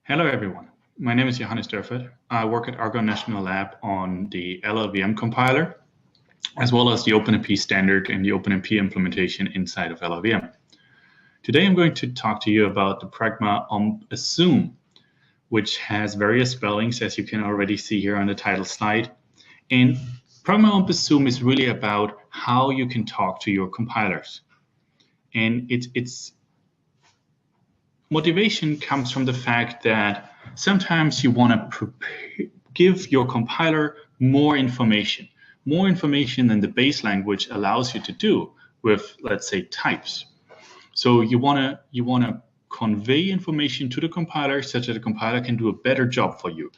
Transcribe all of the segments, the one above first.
Hello, everyone. My name is Johannes Durfert. I work at Argonne National Lab on the llvm compiler, as well as the OpenMP standard and the OpenMP implementation inside of llvm. Today, I'm going to talk to you about the pragma omp assume, which has various spellings, as you can already see here on the title slide. And pragma omp assume is really about how you can talk to your compilers. And its motivation comes from the fact that sometimes you want to give your compiler more information than the base language allows you to do with, let's say, types. So you want to convey information to the compiler such that the compiler can do a better job for you,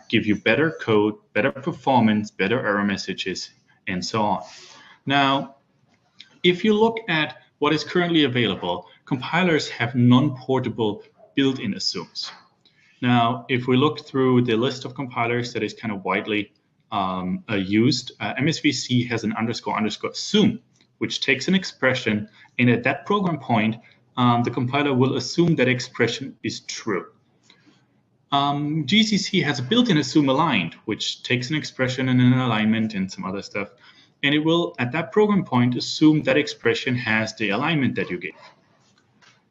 give you better code, better performance, better error messages, and so on. Now, if you look at what is currently available, compilers have non-portable built-in assumes. Now, if we look through the list of compilers that is kind of widely used, MSVC has an _ assume, which takes an expression, and at that program point, the compiler will assume that expression is true. GCC has a built-in assume aligned, which takes an expression and an alignment and some other stuff, and it will, at that program point, assume that expression has the alignment that you gave.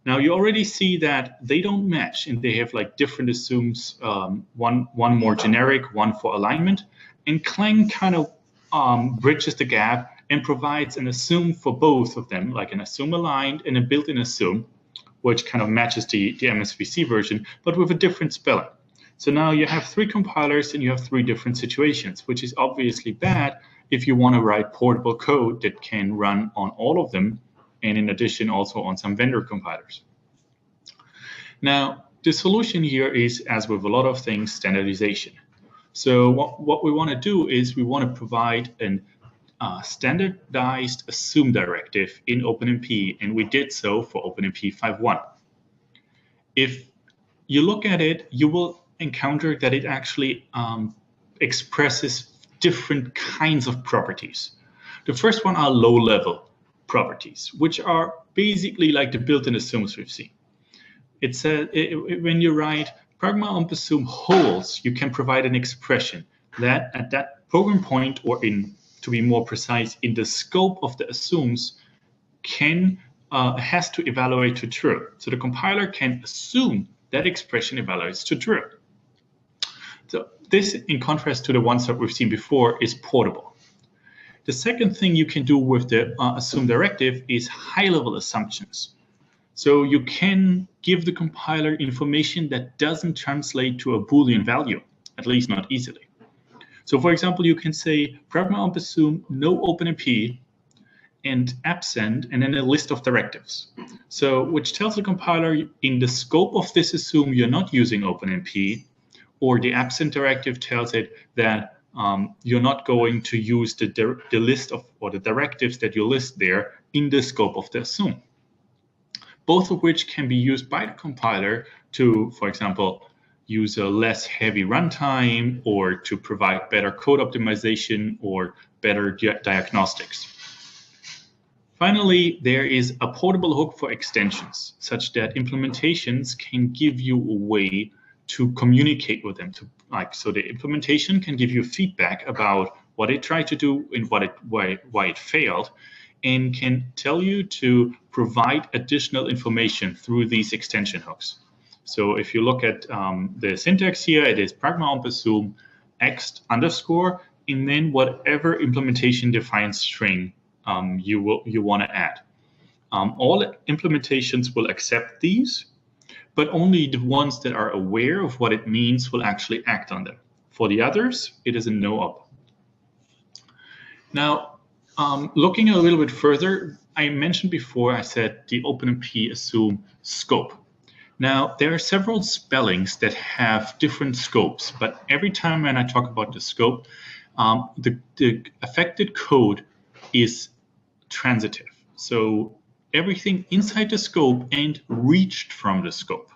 Now, you already see that they don't match, and they have like different assumes, one more generic, one for alignment, and Clang kind of bridges the gap and provides an assume for both of them, like an assume aligned and a built-in assume, which kind of matches the MSVC version, but with a different spelling. So now you have three compilers and you have three different situations, which is obviously bad if you want to write portable code that can run on all of them, and in addition also on some vendor compilers. Now, the solution here is, as with a lot of things, standardization. So what we want to do is we want to provide an standardized assume directive in OpenMP, and we did so for OpenMP 5.1. If you look at it, you will encounter that it actually expresses different kinds of properties. The first one are low-level properties, which are basically like the built-in assumes we've seen. It says when you write pragma omp assume holds, you can provide an expression that at that program point, or to be more precise, in the scope of the assumes, has to evaluate to true. So the compiler can assume that expression evaluates to true. So this, in contrast to the ones that we've seen before, is portable. The second thing you can do with the assume directive is high-level assumptions. So you can give the compiler information that doesn't translate to a Boolean value, at least not easily. So for example, you can say pragma omp assume no OpenMP and absent, and then a list of directives. So which tells the compiler in the scope of this assume you're not using OpenMP, or the absent directive tells it that you're not going to use the list of, or the directives that you list there in the scope of the assume. Both of which can be used by the compiler to, for example, use a less heavy runtime, or to provide better code optimization or better diagnostics. Finally, there is a portable hook for extensions, such that implementations can give you a way to communicate with them. So the implementation can give you feedback about what it tried to do and why it failed, and can tell you to provide additional information through these extension hooks. So if you look at the syntax here, it is pragma omp assume x _ and then whatever implementation defines string you want to add. All implementations will accept these, but only the ones that are aware of what it means will actually act on them. For the others, it is a no-op. Now, looking a little bit further, I mentioned before, I said the OpenMP assume scope. Now, there are several spellings that have different scopes, but every time when I talk about the scope, the affected code is transitive. So everything inside the scope and reached from the scope.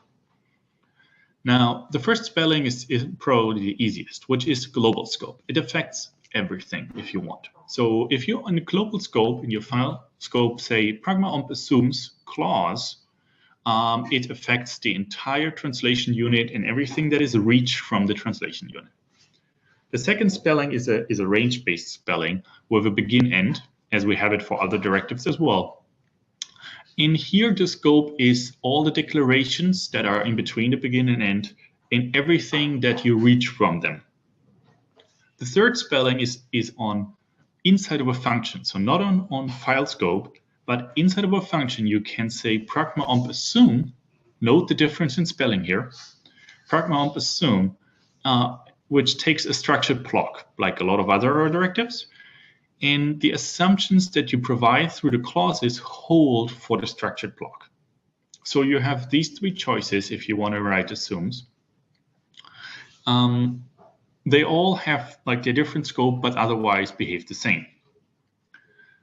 Now, the first spelling is probably the easiest, which is global scope. It affects everything if you want. So if you're on a global scope in your file scope, say pragma omp assumes clause, it affects the entire translation unit and everything that is reached from the translation unit. The second spelling is a range-based spelling with a begin-end, as we have it for other directives as well. In here, the scope is all the declarations that are in between the begin and end and everything that you reach from them. The third spelling is on inside of a function, so not on file scope, but inside of a function you can say pragma-omp assume. Note the difference in spelling here. Pragma-omp assume, which takes a structured block, like a lot of other directives, and the assumptions that you provide through the clauses hold for the structured block. So you have these three choices if you want to write assumes. They all have like their different scope, but otherwise behave the same.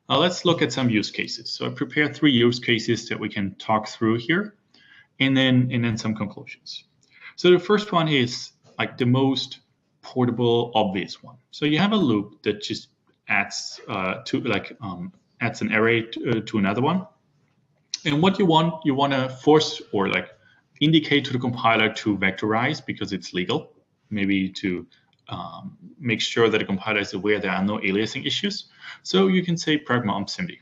Now let's look at some use cases. So I prepared 3 use cases that we can talk through here, and then some conclusions. So the first one is like the most portable, obvious one. So you have a loop that just adds adds an array to another one, and what you want to force or like indicate to the compiler to vectorize because it's legal, maybe to make sure that the compiler is aware there are no aliasing issues. So you can say pragma-omp SIMD.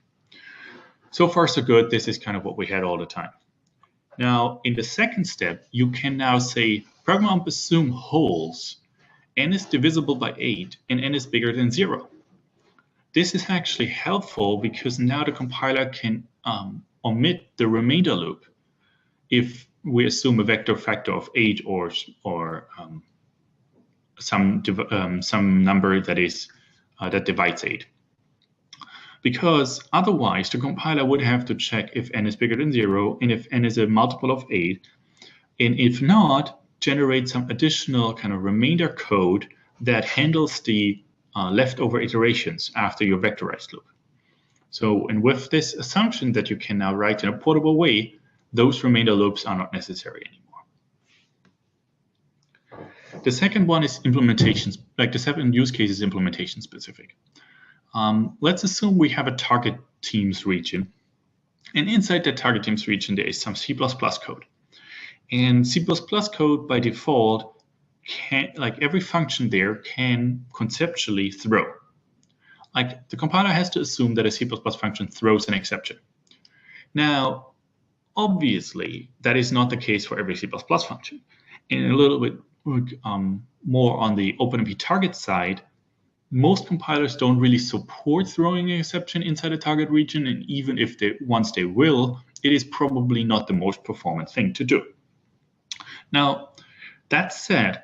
So far so good. This is kind of what we had all the time. Now in the second step, you can now say pragma-omp assume holds n is divisible by 8 and n is bigger than 0. This is actually helpful because now the compiler can omit the remainder loop if we assume a vector factor of 8 or some number that is that divides 8. Because otherwise the compiler would have to check if n is bigger than 0 and if n is a multiple of 8, and if not, generate some additional kind of remainder code that handles the leftover iterations after your vectorized loop. So, and with this assumption that you can now write in a portable way, those remainder loops are not necessary anymore. The second one is implementations, like the second use case is implementation specific. Let's assume we have a target teams region, and inside that target teams region there is some C++ code. And C++ code by default can, like every function there, can conceptually throw. Like the compiler has to assume that a C++ function throws an exception. Now, obviously, that is not the case for every C++ function. And a little bit more on the OpenMP target side, most compilers don't really support throwing an exception inside a target region, and even if once they will, it is probably not the most performant thing to do. Now, that said,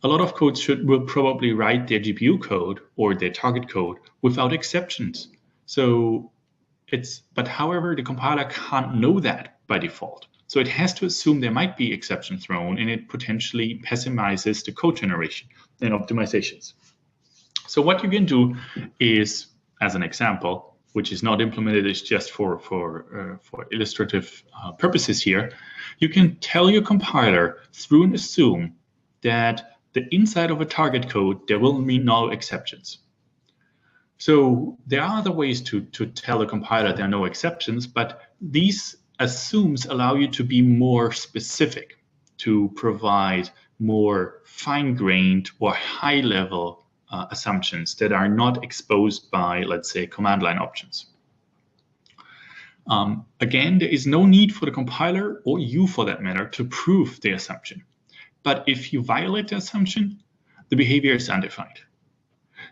a lot of codes will probably write their GPU code or their target code without exceptions. But however, the compiler can't know that by default. So it has to assume there might be exception thrown, and it potentially pessimizes the code generation and optimizations. So what you can do is, as an example, which is not implemented, it's just for illustrative purposes here, you can tell your compiler through an assume that the inside of a target code, there will be no exceptions. So there are other ways to tell the compiler there are no exceptions, but these assumes allow you to be more specific, to provide more fine-grained or high-level assumptions that are not exposed by, let's say, command line options. Again, there is no need for the compiler, or you for that matter, to prove the assumption. But if you violate the assumption, the behavior is undefined.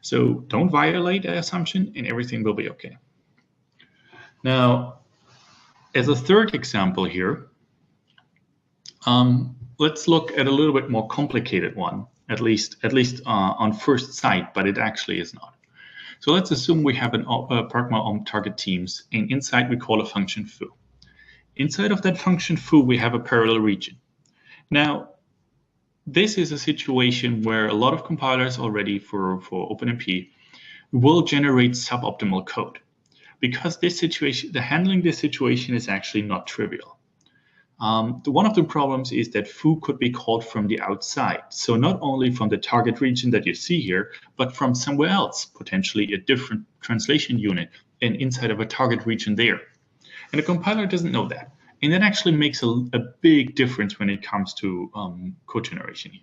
So don't violate the assumption and everything will be okay. Now, as a third example here, let's look at a little bit more complicated one, at least on first sight, but it actually is not. So let's assume we have a pragma-omp target teams, and inside we call a function foo. Inside of that function foo, we have a parallel region. Now, this is a situation where a lot of compilers already for OpenMP will generate suboptimal code, because handling this situation is actually not trivial. One of the problems is that foo could be called from the outside. So not only from the target region that you see here, but from somewhere else, potentially a different translation unit and inside of a target region there. And the compiler doesn't know that. And that actually makes a big difference when it comes to code generation here.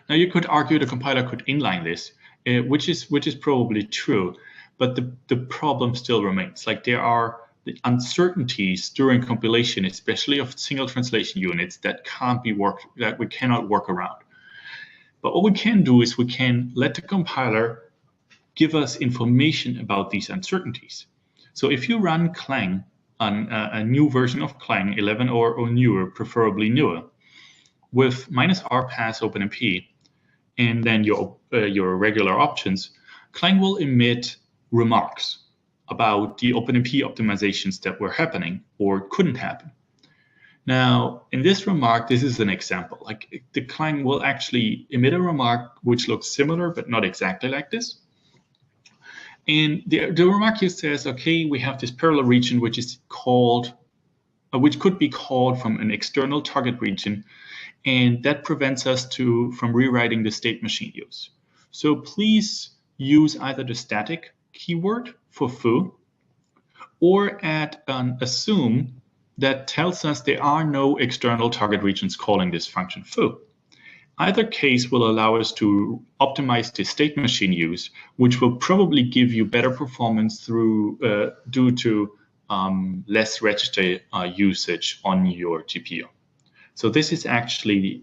Now you could argue the compiler could inline this, which is probably true, but the problem still remains. Like there are the uncertainties during compilation, especially of single translation units, that we cannot work around. But what we can do is we can let the compiler give us information about these uncertainties. So if you run Clang on a new version of Clang, 11 or newer, preferably newer, with -rpass OpenMP, and then your regular options, Clang will emit remarks about the OpenMP optimizations that were happening or couldn't happen. Now, in this remark, this is an example. Like the Clang will actually emit a remark which looks similar, but not exactly like this. And the remark here says, okay, we have this parallel region which is called, which could be called from an external target region, and that prevents us from rewriting the state machine use. So please use either the static keyword for foo or add an assume that tells us there are no external target regions calling this function foo. Either case will allow us to optimize the state machine use, which will probably give you better performance due to less register usage on your GPU. So this is actually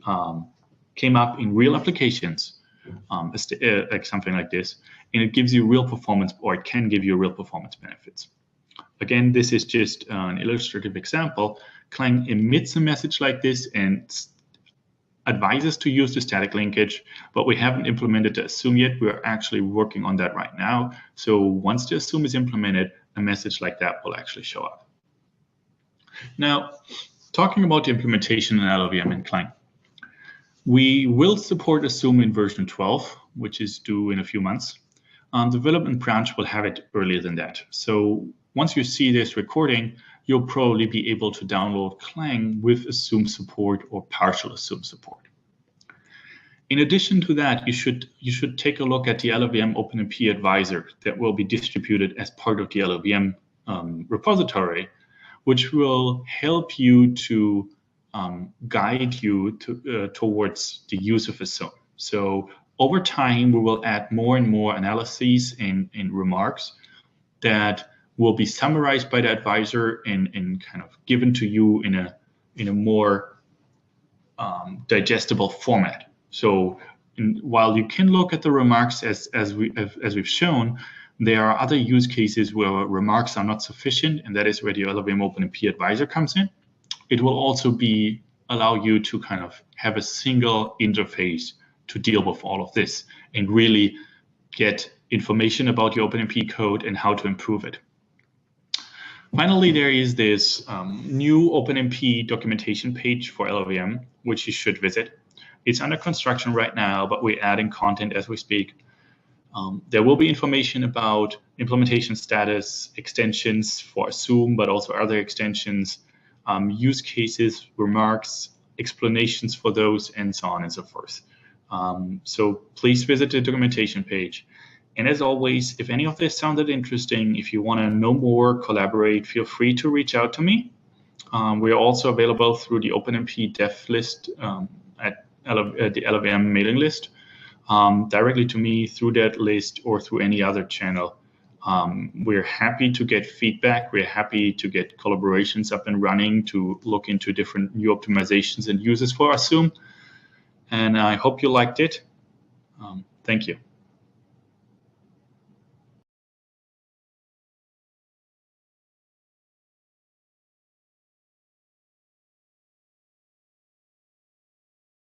came up in real applications, like something like this, and it gives you real performance, or it can give you real performance benefits. Again, this is just an illustrative example. Clang emits a message like this and advises to use the static linkage, but we haven't implemented the assume yet. We're actually working on that right now. So once the assume is implemented, a message like that will actually show up. Now, talking about the implementation in llvm and Clang, we will support assume in version 12, which is due in a few months. Development branch will have it earlier than that. So once you see this recording, you'll probably be able to download Clang with assume support or partial assume support. In addition to that, you should take a look at the llvm OpenMP advisor that will be distributed as part of the llvm repository, which will help you to guide you towards the use of assume. So over time, we will add more and more analyses and remarks that will be summarized by the advisor and kind of given to you in a more digestible format. So while you can look at the remarks as we've shown, there are other use cases where remarks are not sufficient, and that is where the llvm OpenMP advisor comes in. It will also allow you to kind of have a single interface to deal with all of this and really get information about your OpenMP code and how to improve it. Finally, there is this new OpenMP documentation page for llvm, which you should visit. It's under construction right now, but we're adding content as we speak. There will be information about implementation status, extensions for assume, but also other extensions, use cases, remarks, explanations for those, and so on and so forth. So please visit the documentation page. And as always, if any of this sounded interesting, if you want to know more, collaborate, feel free to reach out to me. We are also available through the OpenMP dev list at the llvm mailing list, directly to me through that list or through any other channel. We're happy to get feedback. We're happy to get collaborations up and running to look into different new optimizations and uses for Assume. And I hope you liked it. Thank you.